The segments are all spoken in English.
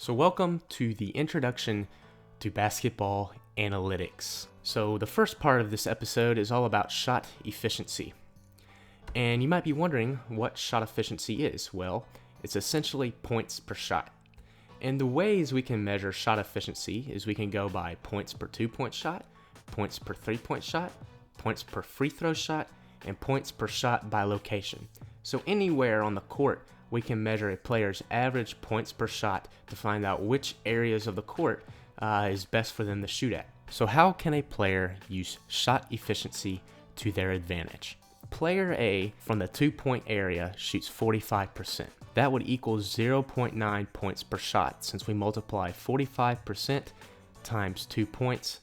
So welcome to the introduction to basketball analytics. So the first part of this episode is all about shot efficiency. And you might be wondering what shot efficiency is. Well, it's essentially points per shot. And the ways we can measure shot efficiency is we can go by points per 2-point shot, points per 3-point shot, points per free throw shot, and points per shot by location. So anywhere on the court, we can measure a player's average points per shot to find out which areas of the court is best for them to shoot at. So how can a player use shot efficiency to their advantage? Player A from the 2-point area shoots 45%. That would equal 0.9 points per shot since we multiply 45% times 2 points,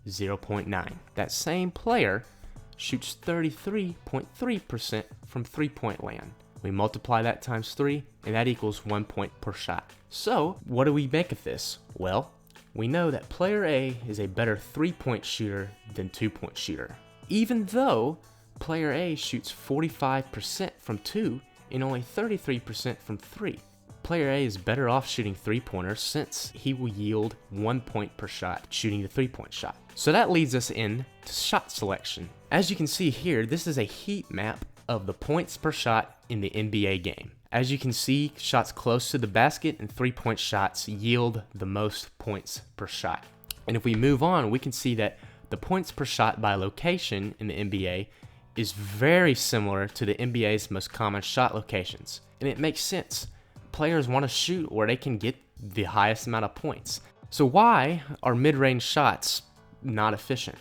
0.9. That same player shoots 33.3% from 3-point land. We multiply that times 3, and that equals 1 point per shot. So, what do we make of this? Well, we know that player A is a better 3-point shooter than 2-point shooter. Even though player A shoots 45% from 2 and only 33% from 3. Player A is better off shooting 3-pointers since he will yield 1 point per shot shooting the 3-point shot. So that leads us in to shot selection. As you can see here, this is a heat map of the points per shot in the NBA game. As you can see, shots close to the basket and 3-point shots yield the most points per shot. And if we move on, we can see that the points per shot by location in the NBA is very similar to the NBA's most common shot locations. And it makes sense. Players want to shoot where they can get the highest amount of points. So why are mid-range shots not efficient?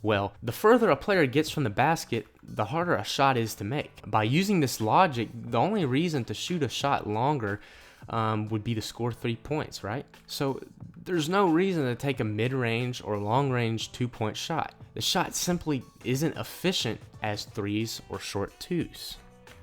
Well, the further a player gets from the basket, the harder a shot is to make. By using this logic, the only reason to shoot a shot longer would be to score 3 points, right? So there's no reason to take a mid-range or long-range 2-point shot. The shot simply isn't efficient as 3s or short 2s.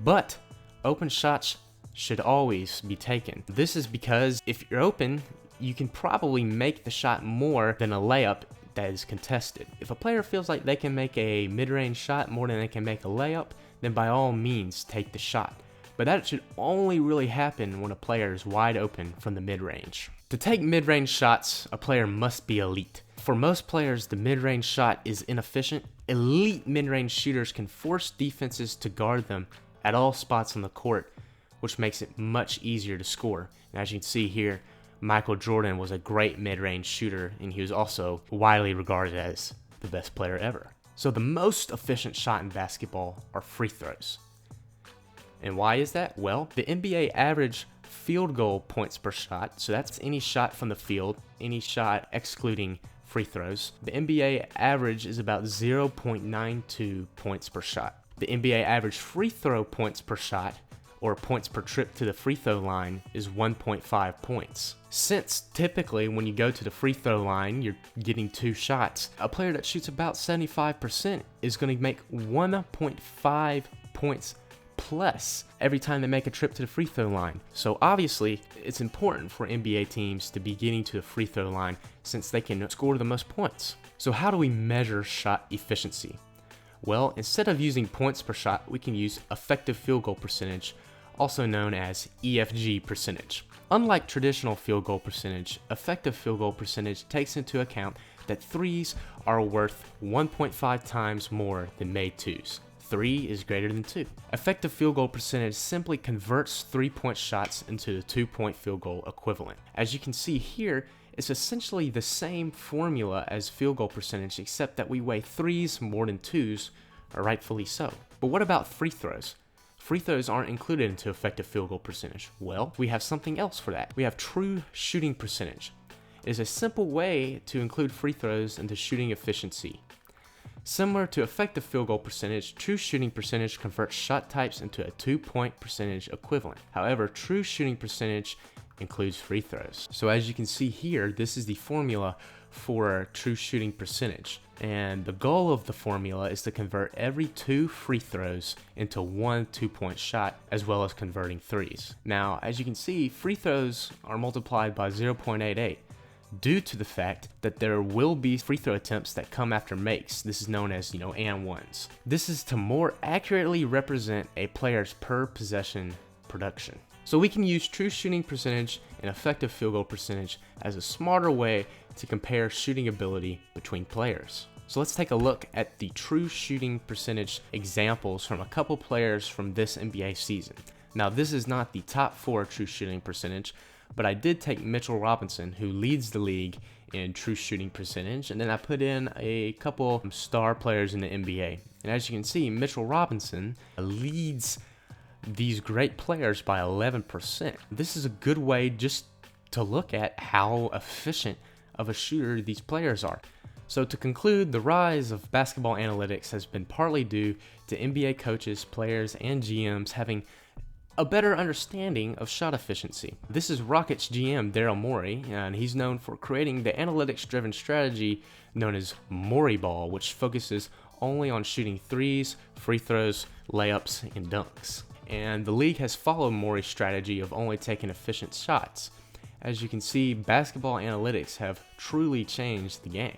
But open shots should always be taken. This is because if you're open, you can probably make the shot more than a layup that is contested. If a player feels like they can make a mid-range shot more than they can make a layup, then by all means take the shot. But that should only really happen when a player is wide open from the mid-range. To take mid-range shots, a player must be elite. For most players, the mid-range shot is inefficient. Elite mid-range shooters can force defenses to guard them at all spots on the court, which makes it much easier to score. And as you can see here, Michael Jordan was a great mid-range shooter, and he was also widely regarded as the best player ever. So the most efficient shot in basketball are free throws. And why is that? Well, the NBA average field goal points per shot, so that's any shot from the field, any shot excluding free throws. The NBA average is about 0.92 points per shot. The NBA average free throw points per shot, or points per trip to the free throw line, is 1.5 points. Since typically when you go to the free throw line, you're getting 2 shots, a player that shoots about 75% is going to make 1.5 points plus every time they make a trip to the free throw line. So obviously, it's important for NBA teams to be getting to the free throw line since they can score the most points. So how do we measure shot efficiency? Well, instead of using points per shot, we can use effective field goal percentage, also known as EFG percentage. Unlike traditional field goal percentage, effective field goal percentage takes into account that 3s are worth 1.5 times more than made 2s. 3 is greater than 2. Effective field goal percentage simply converts 3-point shots into the 2-point field goal equivalent. As you can see here, it's essentially the same formula as field goal percentage, except that we weigh 3s more than 2s, rightfully so. But what about free throws? Free throws aren't included into effective field goal percentage. Well, we have something else for that. We have true shooting percentage. It is a simple way to include free throws into shooting efficiency. Similar to effective field goal percentage, true shooting percentage converts shot types into a 2-point percentage equivalent. However, true shooting percentage includes free throws. So as you can see here, this is the formula for true shooting percentage. And the goal of the formula is to convert every 2 free throws into 1 2-point shot, as well as converting 3s. Now, as you can see, free throws are multiplied by 0.88 due to the fact that there will be free throw attempts that come after makes. This is known as, and ones. This is to more accurately represent a player's per possession production. So we can use true shooting percentage and effective field goal percentage as a smarter way to compare shooting ability between players. So let's take a look at the true shooting percentage examples from a couple players from this NBA season. Now, this is not the top 4 true shooting percentage, but I did take Mitchell Robinson, who leads the league in true shooting percentage, and then I put in a couple star players in the NBA. And as you can see, Mitchell Robinson leads these great players by 11%. This is a good way just to look at how efficient of a shooter these players are. So to conclude, the rise of basketball analytics has been partly due to NBA coaches, players, and GMs having a better understanding of shot efficiency. This is Rockets GM Daryl Morey, and he's known for creating the analytics-driven strategy known as Morey Ball, which focuses only on shooting threes, free throws, layups, and dunks. And the league has followed Morey's strategy of only taking efficient shots. As you can see, basketball analytics have truly changed the game.